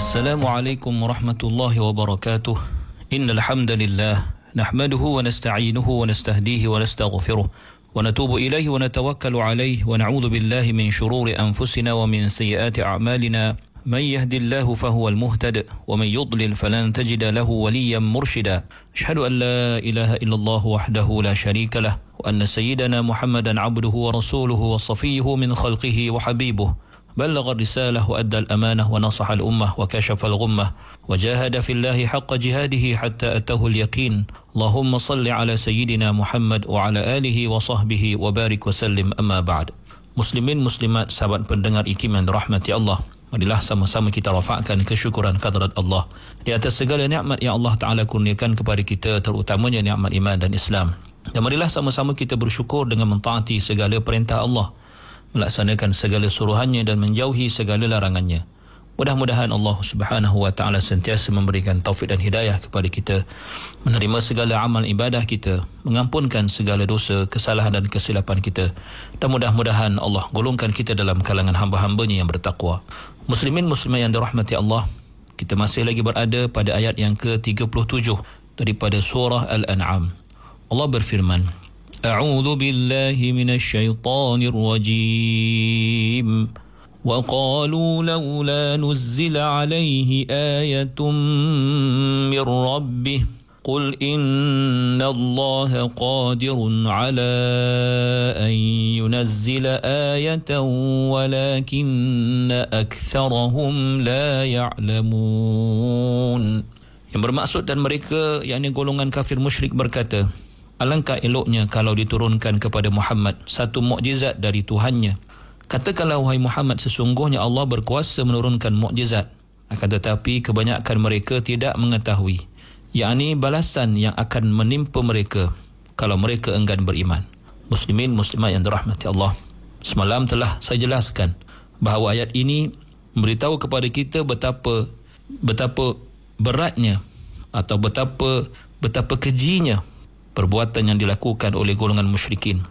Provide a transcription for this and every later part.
Assalamualaikum warahmatullahi wabarakatuh. Innal hamdalillah nahmaduhu wa nasta'inuhu wa nastahdihi wa nastaghfiruh wa natubu ilaihi wa natawakkalu alaihi wa na'udzu billahi min shururi anfusina wa min sayyiati a'malina. Man yahdihillahu fahuwal muhtadi wa man yudlil falan tajida lahu waliyyan murshida. Asyhadu an la ilaha illallah wahdahu la syarika lah wa anna sayyidana Muhammadan 'abduhu wa rasuluhu wa safiyyuhu min khalqihi wa habibuh. بلغ الرسالة وأدى الأمانة ونصح الأمة وكشف الغمة وجاهد في الله حق جهاده حتى أتاه اليقين. اللهم صل على سيدنا محمد وعلى آله وصحبه وبارك وسلم. أما بعد. Muslimin muslimat, sahabat pendengar IKIM yang dirahmati Allah, marilah sama-sama kita rafa'kan kesyukuran kehadrat Allah di atas segala nikmat yang Allah Ta'ala kurniakan kepada kita, terutamanya nikmat iman dan Islam. Dan marilah sama-sama kita bersyukur dengan mentaati segala perintah Allah, melaksanakan segala suruhannya dan menjauhi segala larangannya. Mudah-mudahan Allah Subhanahu wa taala sentiasa memberikan taufik dan hidayah kepada kita, menerima segala amal ibadah kita, mengampunkan segala dosa, kesalahan dan kesilapan kita, dan mudah-mudahan Allah golongkan kita dalam kalangan hamba-hambanya yang bertakwa. Muslimin muslimat yang dirahmati Allah, kita masih lagi berada pada ayat yang ke-37 daripada surah Al-An'am. Allah berfirman, أعوذ بالله من الشيطان الرجيم وقالوا لولا نزل عليه آية من ربه قل إن الله قادر على أن ينزل آية ولكن أكثرهم لا يعلمون. Yang bermaksud dan mereka, yakni golongan kafir musyrik, berkata, alangkah eloknya kalau diturunkan kepada Muhammad satu mukjizat dari Tuhannya. Katakanlah wahai Muhammad, sesungguhnya Allah berkuasa menurunkan mukjizat, akan tetapi kebanyakan mereka tidak mengetahui, yakni balasan yang akan menimpa mereka kalau mereka enggan beriman. Muslimin muslimat yang dirahmati Allah, semalam telah saya jelaskan bahawa ayat ini memberitahu kepada kita betapa beratnya atau betapa kejinya perbuatan yang dilakukan oleh golongan musyrikin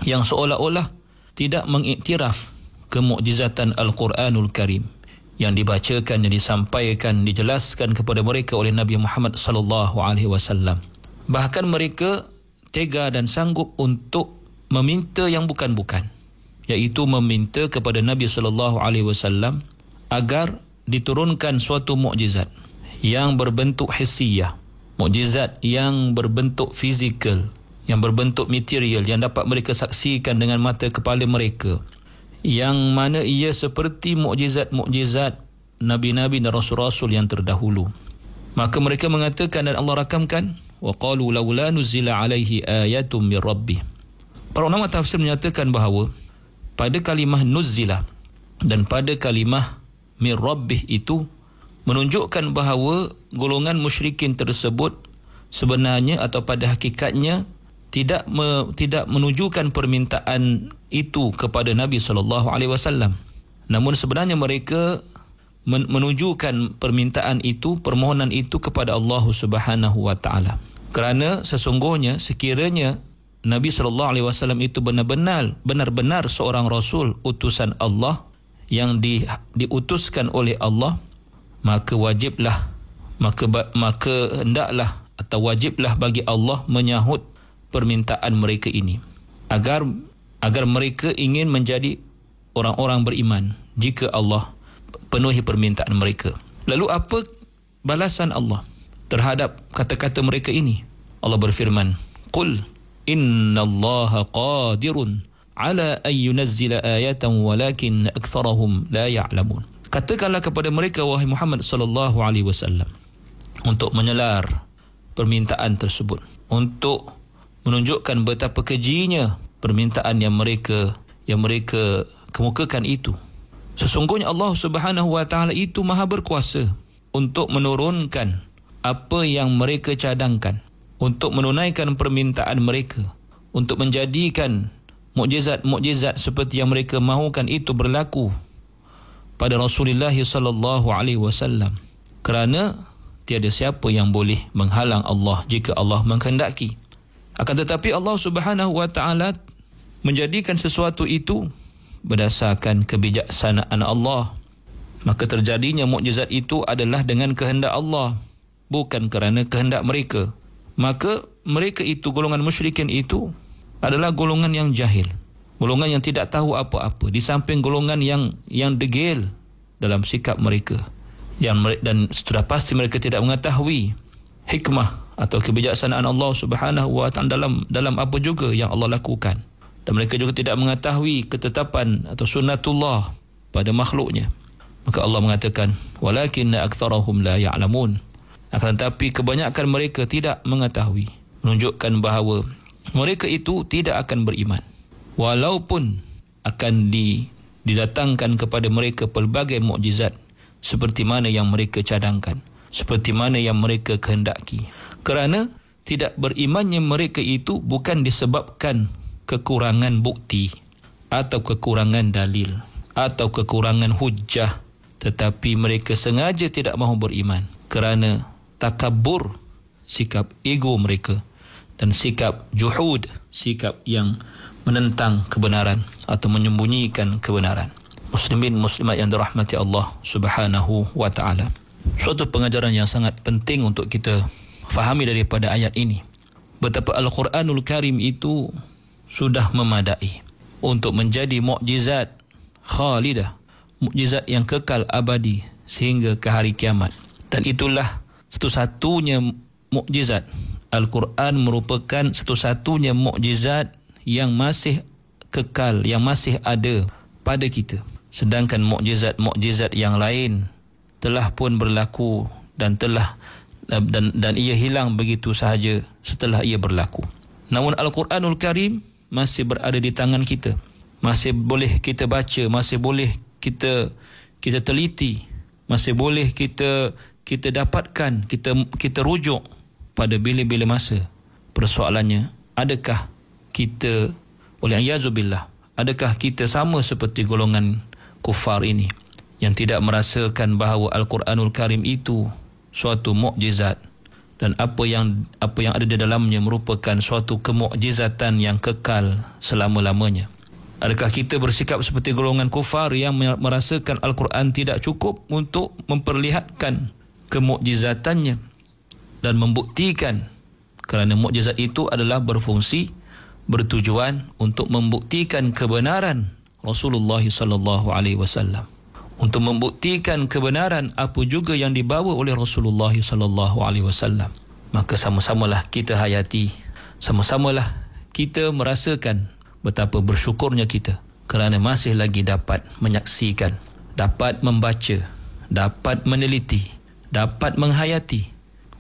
yang seolah-olah tidak mengiktiraf kemukjizatan Al-Quranul Karim yang dibacakan, yang disampaikan, dijelaskan kepada mereka oleh Nabi Muhammad sallallahu alaihi wasallam. Bahkan mereka tega dan sanggup untuk meminta yang bukan-bukan, iaitu meminta kepada Nabi sallallahu alaihi wasallam agar diturunkan suatu mukjizat yang berbentuk hissiyah, mukjizat yang berbentuk fizikal, yang berbentuk material, yang dapat mereka saksikan dengan mata kepala mereka, yang mana ia seperti mukjizat-mukjizat nabi-nabi dan rasul-rasul yang terdahulu. Maka mereka mengatakan, dan Allah rakamkan, wa qalu laula nuzila alaihi ayatun min rabbih. Para ulama tafsir menyatakan bahawa pada kalimah nuzila dan pada kalimah min rabbih itu menunjukkan bahawa golongan musyrikin tersebut sebenarnya atau pada hakikatnya tidak menunjukkan permintaan itu kepada Nabi SAW. Namun sebenarnya mereka menunjukkan permintaan itu, permohonan itu kepada Allah Subhanahu wa taala. Kerana sesungguhnya sekiranya Nabi SAW itu benar-benar seorang rasul utusan Allah yang diutuskan oleh Allah, maka wajiblah, maka hendaklah atau wajiblah bagi Allah menyahut permintaan mereka ini, agar mereka ingin menjadi orang-orang beriman jika Allah penuhi permintaan mereka. Lalu apa balasan Allah terhadap kata-kata mereka ini? Allah berfirman, qul innallaha qadirun ala an yunazzila ayatan walakin aktsarahum la ya'lamun. Katakanlah kepada mereka, wahai Muhammad sallallahu alaihi wasallam, untuk menyelar permintaan tersebut, untuk menunjukkan betapa kejinya permintaan yang mereka kemukakan itu. Sesungguhnya Allah Subhanahu wa taala itu Maha berkuasa untuk menurunkan apa yang mereka cadangkan, untuk menunaikan permintaan mereka, untuk menjadikan mukjizat-mukjizat seperti yang mereka mahukan itu berlaku pada Rasulullah sallallahu alaihi wasallam, kerana tiada siapa yang boleh menghalang Allah jika Allah menghendaki. Akan tetapi Allah Subhanahu wa taala menjadikan sesuatu itu berdasarkan kebijaksanaan Allah, Maka terjadinya mukjizat itu adalah dengan kehendak Allah, bukan kerana kehendak mereka. Maka mereka itu, golongan musyrikin itu adalah golongan yang jahil, golongan yang tidak tahu apa-apa, di samping golongan yang degil dalam sikap mereka, dan sudah pasti mereka tidak mengetahui hikmah atau kebijaksanaan Allah Subhanahu wa ta'ala dalam apa juga yang Allah lakukan. Dan mereka juga tidak mengetahui ketetapan atau sunnatullah pada makhluknya. Maka Allah mengatakan, walakinna aktsarahum la ya'lamun. Akan tetapi kebanyakan mereka tidak mengetahui, menunjukkan bahawa mereka itu tidak akan beriman walaupun akan didatangkan kepada mereka pelbagai mukjizat seperti mana yang mereka cadangkan, seperti mana yang mereka kehendaki. Kerana tidak berimannya mereka itu bukan disebabkan kekurangan bukti atau kekurangan dalil atau kekurangan hujjah, tetapi mereka sengaja tidak mahu beriman kerana takabur, sikap ego mereka, dan sikap juhud, sikap yang menentang kebenaran atau menyembunyikan kebenaran. Muslimin muslimat yang dirahmati Allah Subhanahu wa ta'ala, suatu pengajaran yang sangat penting untuk kita fahami daripada ayat ini, betapa Al-Quranul Karim itu sudah memadai untuk menjadi mukjizat khalidah, mukjizat yang kekal abadi sehingga ke hari kiamat. Dan itulah satu-satunya mukjizat. Al-Quran merupakan satu-satunya mukjizat yang masih kekal, yang masih ada pada kita. Sedangkan mukjizat-mukjizat yang lain telah pun berlaku dan ia hilang begitu sahaja setelah ia berlaku. Namun Al-Quranul Karim masih berada di tangan kita, masih boleh kita baca, masih boleh kita teliti, masih boleh kita dapatkan, kita rujuk pada bila-bila masa. Persoalannya, adakah kita, wali'ayazubillah, adakah kita sama seperti golongan kufar ini yang tidak merasakan bahawa Al-Quranul Karim itu suatu mukjizat dan apa yang ada di dalamnya merupakan suatu kemukjizatan yang kekal selama-lamanya? Adakah kita bersikap seperti golongan kufar yang merasakan Al-Quran tidak cukup untuk memperlihatkan kemukjizatannya dan membuktikan, kerana mukjizat itu adalah berfungsi, bertujuan untuk membuktikan kebenaran Rasulullah sallallahu alaihi wasallam, untuk membuktikan kebenaran apa juga yang dibawa oleh Rasulullah sallallahu alaihi wasallam. Maka sama-samalah kita hayati, sama-samalah kita merasakan betapa bersyukurnya kita kerana masih lagi dapat menyaksikan, dapat membaca, dapat meneliti, dapat menghayati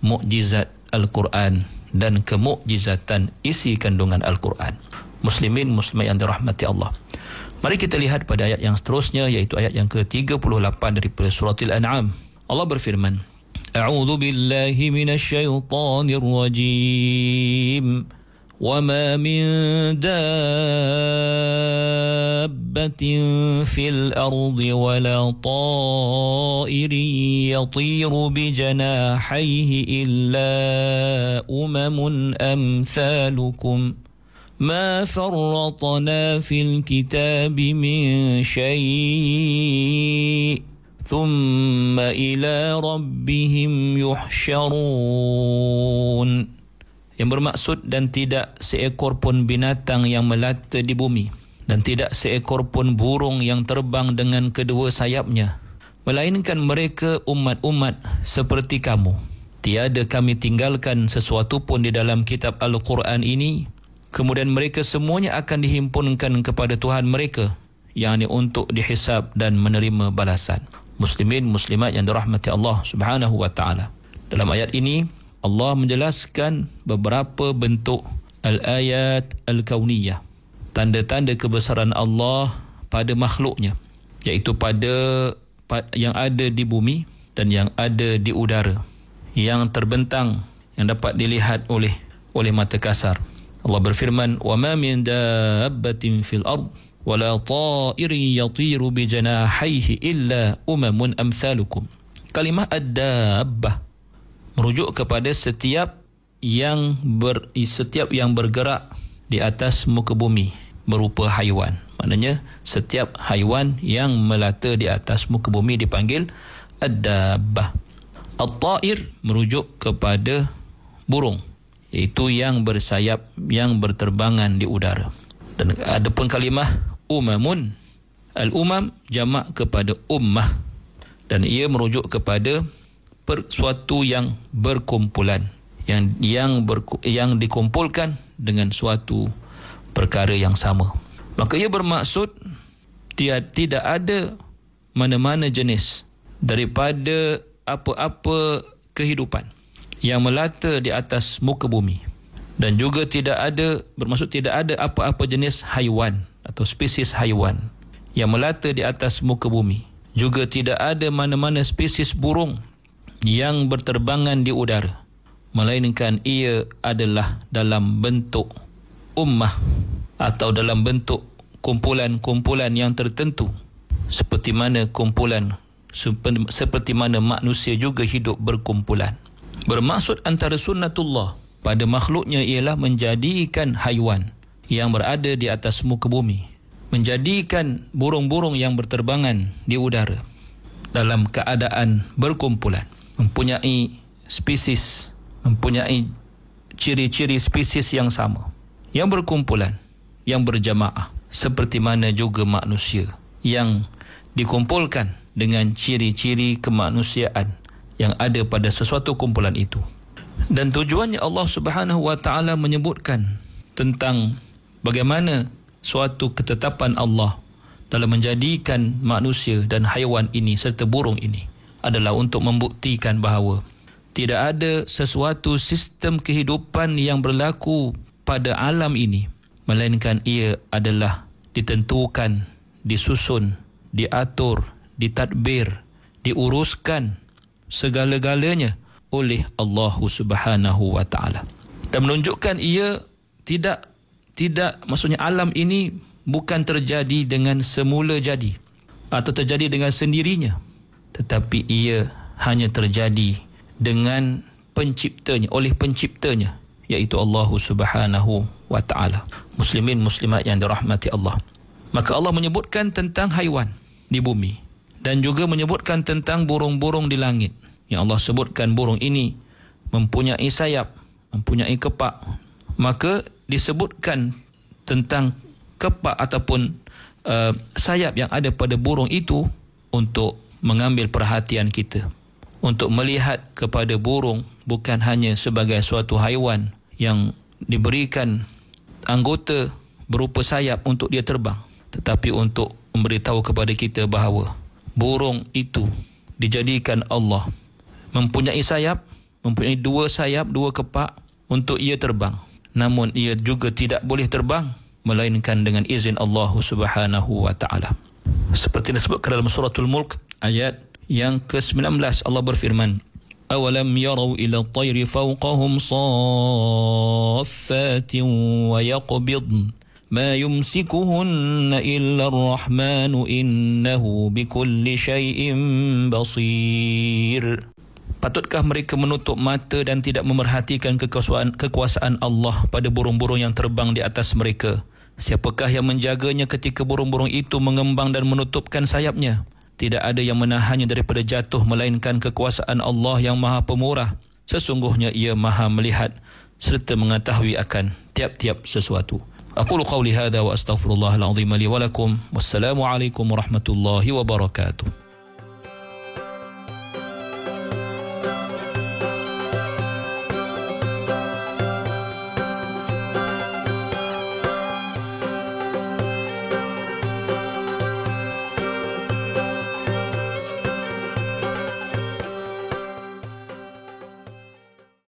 mukjizat Al-Quran dan kemukjizatan isi kandungan Al-Quran. Muslimin muslimat yang dirahmati Allah, mari kita lihat pada ayat yang seterusnya, iaitu ayat yang ke-38 daripada surah Al-An'am. Allah berfirman, A'udzu billahi minasyaitonir rajim. وَمَا مِن دَابَّةٍ فِي الْأَرْضِ وَلَا طَائِرٍ يَطِيرُ بِجَنَاحَيْهِ إِلَّا أُمَمٌ أَمْثَالُكُمْ مَا فَرَّطْنَا فِي الْكِتَابِ مِنْ شَيْءٍ ثُمَّ إِلَى رَبِّهِمْ يُحْشَرُونَ. Yang bermaksud, dan tidak seekor pun binatang yang melata di bumi, dan tidak seekor pun burung yang terbang dengan kedua sayapnya, melainkan mereka umat-umat seperti kamu. Tiada kami tinggalkan sesuatu pun di dalam kitab Al-Quran ini, kemudian mereka semuanya akan dihimpunkan kepada Tuhan mereka, yakni untuk dihisab dan menerima balasan. Muslimin muslimat yang dirahmati Allah Subhanahu wa ta'ala, dalam ayat ini Allah menjelaskan beberapa bentuk al-ayat al-kauniyah, tanda-tanda kebesaran Allah pada makhluknya, iaitu pada yang ada di bumi dan yang ada di udara, yang terbentang, yang dapat dilihat oleh mata kasar. Allah berfirman, وَمَا مِنْ دَابَّةٍ فِي الْأَرْضِ وَلَا طَائِرٍ يَطِيرُ بِجَنَاحَيْهِ إِلَّا أُمَمٌ أَمْثَالُكُمْ. Kalimah ad-dabbah merujuk kepada setiap yang bergerak di atas muka bumi, berupa haiwan. Maknanya setiap haiwan yang melata di atas muka bumi dipanggil ad-dabbah. At-ta'ir merujuk kepada burung, iaitu yang bersayap, yang berterbangan di udara. Dan ada pun kalimah umamun. Al-umam jamak kepada ummah, dan ia merujuk kepada suatu yang berkumpulan, yang dikumpulkan dengan suatu perkara yang sama. Maka ia bermaksud tidak ada mana-mana jenis daripada apa-apa kehidupan yang melata di atas muka bumi, dan juga tidak ada apa-apa jenis haiwan atau spesies haiwan yang melata di atas muka bumi. Juga tidak ada mana-mana spesies burung yang berterbangan di udara, melainkan ia adalah dalam bentuk ummah atau dalam bentuk kumpulan-kumpulan yang tertentu, seperti mana manusia juga hidup berkumpulan. Bermaksud antara sunnatullah pada makhluknya ialah menjadikan haiwan yang berada di atas muka bumi, menjadikan burung-burung yang berterbangan di udara dalam keadaan berkumpulan, mempunyai spesies, mempunyai ciri-ciri spesies yang sama, yang berkumpulan, yang berjamaah, seperti mana juga manusia yang dikumpulkan dengan ciri-ciri kemanusiaan yang ada pada sesuatu kumpulan itu. Dan tujuannya Allah Subhanahu wa taala menyebutkan tentang bagaimana suatu ketetapan Allah dalam menjadikan manusia dan haiwan ini serta burung ini adalah untuk membuktikan bahawa tidak ada sesuatu sistem kehidupan yang berlaku pada alam ini, melainkan ia adalah ditentukan, disusun, diatur, ditadbir, diuruskan segala-galanya oleh Allah Subhanahu wa taala. Dan menunjukkan ia tidak maksudnya alam ini bukan terjadi dengan semula jadi atau terjadi dengan sendirinya, tetapi ia hanya terjadi dengan penciptanya, oleh penciptanya, iaitu Allah Subhanahu wa taala. Muslimin muslimat yang dirahmati Allah. Maka Allah menyebutkan tentang haiwan di bumi dan juga menyebutkan tentang burung-burung di langit. Yang Allah sebutkan burung ini mempunyai sayap, mempunyai kepak. Maka disebutkan tentang kepak ataupun sayap yang ada pada burung itu untuk mengambil perhatian kita, untuk melihat kepada burung bukan hanya sebagai suatu haiwan yang diberikan anggota berupa sayap untuk dia terbang, tetapi untuk memberitahu kepada kita bahawa burung itu dijadikan Allah mempunyai sayap, mempunyai dua sayap, dua kepak untuk ia terbang. Namun ia juga tidak boleh terbang melainkan dengan izin Allah Subhanahu wa taala. Seperti disebutkan dalam suratul Mulk ayat yang ke-19, Allah berfirman, "Awalam yarau ila at-tayri fawqahum saffatin wa yaqbidn ma yumsikuhunna illa ar-rahmanu innahu bikulli syai'in basir." Patutkah mereka menutup mata dan tidak memerhatikan kekuasaan Allah pada burung-burung yang terbang di atas mereka? Siapakah yang menjaganya ketika burung-burung itu mengembang dan menutupkan sayapnya? Tidak ada yang menahannya daripada jatuh melainkan kekuasaan Allah yang Maha Pemurah. Sesungguhnya ia Maha melihat serta mengetahui akan tiap-tiap sesuatu. Aqulu qawli hadha wa astaghfirullahal azim li wa lakum. Wassalamu alaikum warahmatullahi wabarakatuh.